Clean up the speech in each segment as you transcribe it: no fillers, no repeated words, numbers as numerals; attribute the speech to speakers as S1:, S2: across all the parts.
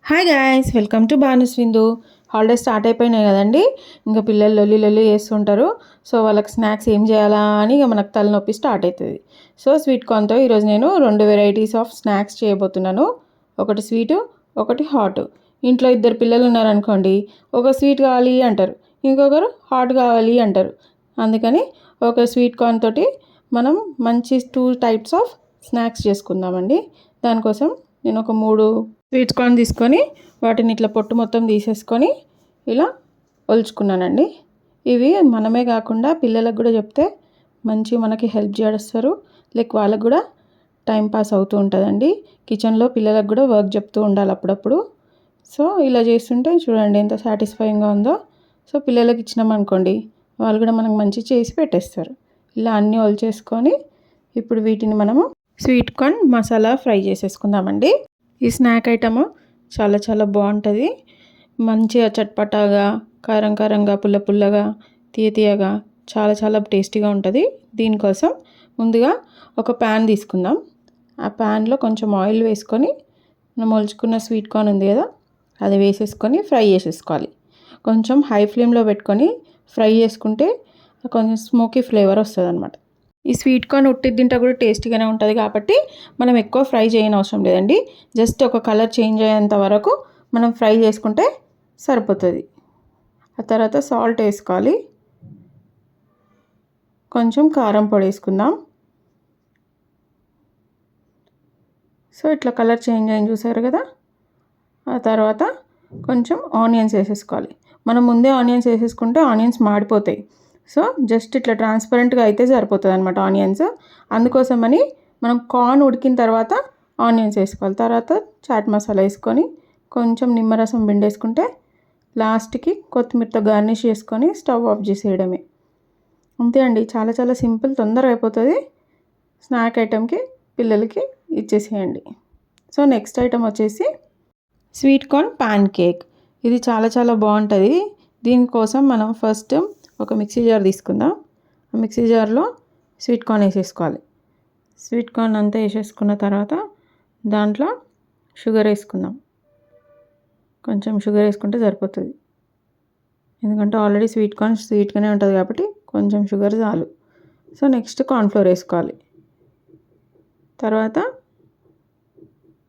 S1: Hi guys, welcome to Bhanu's Vindu. Holidays start అయిపోయినాయి కదండి. ఇంకా పిల్లలు లొల్లి చేస్తుంటారు. సో వాళ్ళకి స్నాక్స్ ఏం చేయాలా అని మనకు తలనొప్పి స్టార్ట్ అవుతుంది. సో స్వీట్ కార్న్తో ఈరోజు నేను 2 వెరైటీస్ ఆఫ్ స్నాక్స్ చేయబోతున్నాను. ఒకటి స్వీటు, ఒకటి హాట్. ఇంట్లో 2 పిల్లలు ఉన్నారనుకోండి, ఒక స్వీట్ కావాలి అంటారు, ఇంకొకరు హాట్ కావాలి అంటారు. అందుకని ఒక స్వీట్ కార్న్ తోటి మనం మంచి 2 టైప్స్ ఆఫ్ స్నాక్స్ చేసుకుందామండి. దానికోసం నేను ఒక 3 స్వీట్ కార్న్ తీసుకొని వాటిని ఇట్లా పొట్టు మొత్తం తీసేసుకొని ఇలా ఒలుచుకున్నానండి. ఇవి మనమే కాకుండా పిల్లలకు కూడా చెప్తే మంచి మనకి హెల్ప్ చేస్తారు. వాళ్ళకు కూడా టైం పాస్ అవుతూ ఉంటుందండి. కిచెన్లో పిల్లలకు కూడా వర్క్ చెప్తూ ఉండాలి అప్పుడప్పుడు. సో ఇలా చేస్తుంటే చూడండి ఎంత సాటిస్ఫైయింగ్గా ఉందో. సో పిల్లలకి ఇచ్చినామనుకోండి, వాళ్ళు కూడా మనకు మంచి చేసి పెట్టేస్తారు. ఇలా అన్నీ ఒలిచేసుకొని ఇప్పుడు వీటిని మనము స్వీట్ కార్న్ మసాలా ఫ్రై చేసేసుకుందామండి. ఈ స్నాక్ ఐటము చాలా చాలా బాగుంటుంది. మంచిగా చట్పటాగా, కారం కారంగా, పుల్ల పుల్లగా, తీయగా చాలా చాలా టేస్టీగా ఉంటుంది. దీనికోసం ముందుగా ఒక ప్యాన్ తీసుకుందాం. ఆ ప్యాన్లో కొంచెం ఆయిల్ వేసుకొని మనం మొలుచుకున్న స్వీట్ కార్న్ ఉంది కదా, అది వేసేసుకొని ఫ్రై చేసేసుకోవాలి. కొంచెం హై ఫ్లేమ్లో పెట్టుకొని ఫ్రై చేసుకుంటే కొంచెం స్మోకీ ఫ్లేవర్ వస్తుంది అనమాట. ఈ స్వీట్ కార్న్ ఉట్టిది తింటే కూడా టేస్టీగానే ఉంటుంది కాబట్టి మనం ఎక్కువ ఫ్రై చేయని అవసరం లేదండి. జస్ట్ ఒక కలర్ చేంజ్ అయ్యేంత వరకు మనం ఫ్రై చేసుకుంటే సరిపోతుంది. ఆ తర్వాత సాల్ట్ వేసుకోవాలి, కొంచెం కారం పొడి వేసుకుందాం. సో ఇట్లా కలర్ చేంజ్ అయ్యి చూసారు కదా. ఆ తర్వాత కొంచెం ఆనియన్స్ వేసేసుకోవాలి. మనం ముందే ఆనియన్స్ వేసేసుకుంటే ఆనియన్స్ మాడిపోతాయి. సో జస్ట్ ఇట్లా ట్రాన్స్పరెంట్గా అయితే సరిపోతుంది అనమాట ఆనియన్స్. అందుకోసమని మనం కార్న్ ఉడికిన తర్వాత ఆనియన్స్ వేసుకోవాలి. తర్వాత చాట్ మసాలా వేసుకొని కొంచెం నిమ్మరసం పిండేసుకుంటే లాస్ట్కి కొత్తిమీరతో గార్నిష్ చేసుకొని స్టవ్ ఆఫ్ చేసేయడమే. అంతే అండి, చాలా చాలా సింపుల్, తొందరగా అయిపోతుంది. స్నాక్ ఐటెంకి పిల్లలకి ఇచ్చేసేయండి. సో నెక్స్ట్ ఐటెం వచ్చేసి స్వీట్ కార్న్ ప్యాన్ కేక్. ఇది చాలా చాలా బాగుంటుంది. దీనికోసం మనం ఫస్ట్ ఒక మిక్సీ జార్ తీసుకుందాం. ఆ మిక్సీ జార్లో స్వీట్ కార్న్ వేసేసుకోవాలి. స్వీట్ కార్న్ అంతా వేసేసుకున్న తర్వాత దాంట్లో షుగర్ వేసుకుందాం. కొంచెం షుగర్ వేసుకుంటే సరిపోతుంది, ఎందుకంటే ఆల్రెడీ స్వీట్ కార్న్ స్వీట్గానే ఉంటుంది కాబట్టి కొంచెం షుగర్ చాలు. సో నెక్స్ట్ కార్న్ఫ్లోర్ వేసుకోవాలి. తర్వాత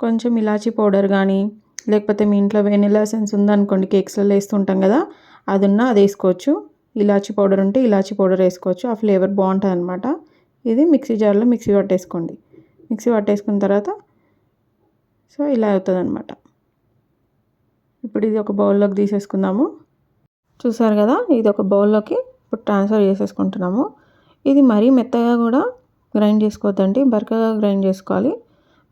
S1: కొంచెం ఇలాచీ పౌడర్ కానీ, లేకపోతే మీ ఇంట్లో వెనిలా ఎసెన్స్ ఉందనుకోండి, కేక్స్లలో వేస్తుంటాం కదా, అది వేసుకోవచ్చు. ఇలాచీ పౌడర్ ఉంటే ఇలాచీ పౌడర్ వేసుకోవచ్చు, ఆ ఫ్లేవర్ బాగుంటుంది అనమాట. ఇది మిక్సీ జార్లో మిక్సీ పట్టేసుకోండి. మిక్సీ పట్టేసుకున్న తర్వాత సో ఇలా అవుతుంది అనమాట. ఇప్పుడు ఇది ఒక బౌల్లోకి తీసేసుకుందాము. చూసారు కదా, ఇది ఒక బౌల్లోకి ఇప్పుడు ట్రాన్స్ఫర్ చేసేసుకుంటున్నాము. ఇది మరీ మెత్తగా కూడా గ్రైండ్ చేసుకోవద్దండి, బరకగా గ్రైండ్ చేసుకోవాలి.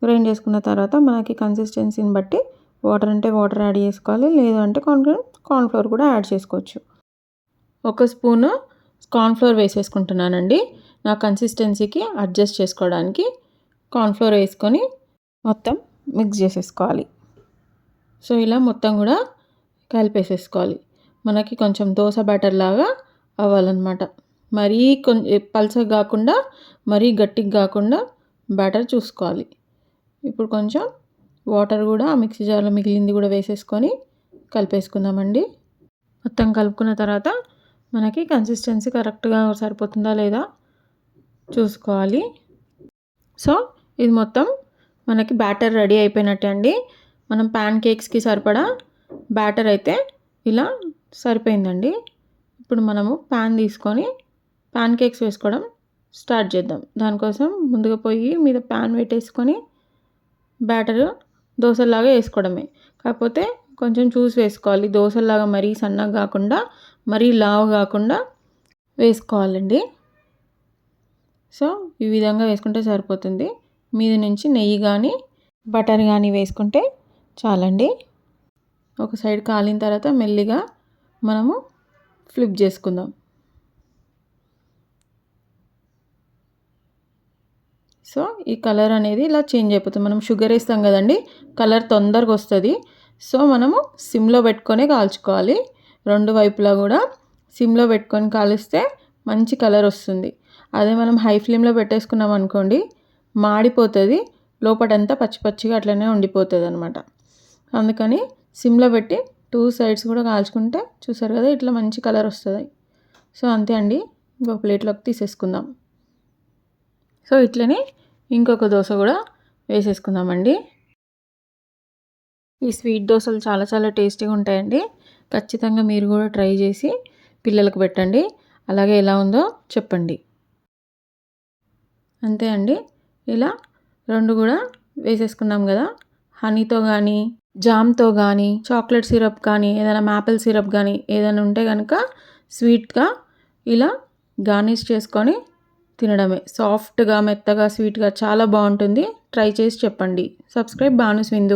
S1: గ్రైండ్ చేసుకున్న తర్వాత మనకి కన్సిస్టెన్సీని బట్టి వాటర్ అంటే వాటర్ యాడ్ చేసుకోవాలి, లేదు అంటే కార్న్ఫ్లోర్ కూడా యాడ్ చేసుకోవచ్చు. 1 స్పూను కార్న్ఫ్లోర్ వేసేసుకుంటున్నానండి. నా కన్సిస్టెన్సీకి అడ్జస్ట్ చేసుకోవడానికి కార్న్ఫ్లోర్ వేసుకొని మొత్తం మిక్స్ చేసేసుకోవాలి. సో ఇలా మొత్తం కూడా కలిపేసేసుకోవాలి. మనకి కొంచెం దోశ బ్యాటర్ లాగా అవ్వాలన్నమాట. మరీ పల్చగా కాకుండా మరీ గట్టిగా కాకుండా బ్యాటర్ చూసుకోవాలి. ఇప్పుడు కొంచెం వాటర్ కూడా ఆ మిక్సీ జార్లో మిగిలింది కూడా వేసేసుకొని కలిపేసుకుందామండి. మొత్తం కలుపుకున్న తర్వాత మనకి కన్సిస్టెన్సీ కరెక్ట్గా సరిపోతుందా లేదా చూసుకోవాలి. సో ఇది మొత్తం మనకి బ్యాటర్ రెడీ అయిపోయినట్టే అండి. మనం ప్యాన్ కేక్స్కి సరిపడా బ్యాటర్ అయితే ఇలా సరిపోయిందండి. ఇప్పుడు మనము ప్యాన్ తీసుకొని ప్యాన్ కేక్స్ వేసుకోవడం స్టార్ట్ చేద్దాం. దానికోసం ముందుగా పొయ్యి మీద ప్యాన్ పెట్టేసుకొని బ్యాటర్ దోశలాగా వేసుకోవడమే. కాకపోతే కొంచెం చూసి వేసుకోవాలి, దోశలాగా మరీ సన్నగా కాకుండా మరీ లావు కాకుండా వేసుకోవాలండి. సో ఈ విధంగా వేసుకుంటే సరిపోతుంది. మీద నుంచి నెయ్యి కానీ బటర్ కానీ వేసుకుంటే చాలండి. ఒక సైడ్ కాలిన తర్వాత మెల్లిగా మనము ఫ్లిప్ చేసుకుందాం. సో ఈ కలర్ అనేది ఇలా చేంజ్ అయిపోతుంది. మనం షుగర్ వేస్తాం కదండి, కలర్ తొందరగా వస్తుంది. సో మనము సిమ్లో పెట్టుకొని కాల్చుకోవాలి. 2 వైపులా కూడా సిమ్లో పెట్టుకొని కాలిస్తే మంచి కలర్ వస్తుంది. అదే మనం హై ఫ్లేమ్లో పెట్టేసుకున్నాం అనుకోండి, మాడిపోతుంది, లోపటంతా పచ్చి పచ్చిగా అట్లనే ఉండిపోతుంది అనమాట. అందుకని సిమ్లో పెట్టి 2 సైడ్స్ కూడా కాల్చుకుంటే చూసారు కదా ఇట్లా మంచి కలర్ వస్తుంది. సో అంతే అండి, ఇంకొక ప్లేట్లోకి తీసేసుకుందాం. సో ఇట్లనే ఇంకొక దోశ కూడా వేసేసుకుందామండి. ఈ స్వీట్ దోశలు చాలా చాలా టేస్టీగా ఉంటాయండి. ఖచ్చితంగా మీరు కూడా ట్రై చేసి పిల్లలకు పెట్టండి. అలాగే ఎలా ఉందో చెప్పండి. అంతే అండి, ఇలా 2 కూడా వేసేసుకున్నాం కదా. హనీతో కానీ, జామ్తో కానీ, చాక్లెట్ సిరప్ కానీ, ఏదైనా మ్యాపిల్ సిరప్ కానీ ఏదైనా ఉంటే కనుక స్వీట్గా ఇలా గార్నిష్ చేసుకొని తినడమే. సాఫ్ట్గా, మెత్తగా, స్వీట్గా చాలా బాగుంటుంది. ట్రై చేసి చెప్పండి. సబ్స్క్రైబ్ భానుస్ విందు.